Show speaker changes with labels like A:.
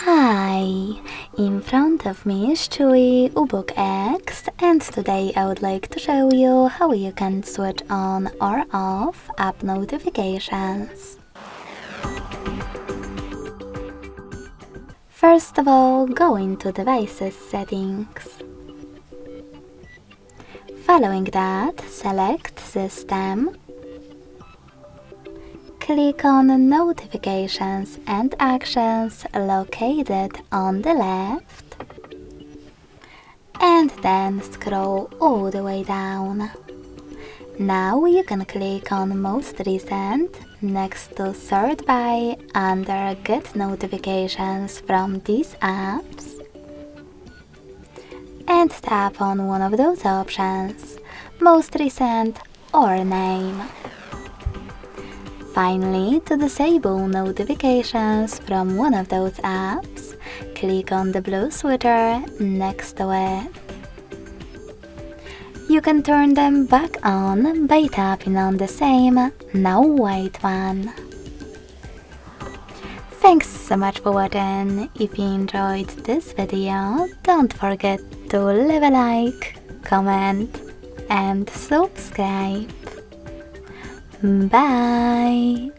A: Hi! In front of me is CHUWI Ubook X, and today I would like to show you how you can switch on or off app notifications. First of all, go into Devices settings. Following that, select System. Click on Notifications and Actions located on the left, and then scroll all the way down. Now you can click on Most Recent next to Sort By under Get Notifications from these apps, and tap on one of those options, Most Recent or Name. Finally, to disable notifications from one of those apps, click on the blue switcher next to it. You can turn them back on by tapping on the same, now white one. Thanks so much for watching. If you enjoyed this video, don't forget to leave a like, comment and subscribe. Bye!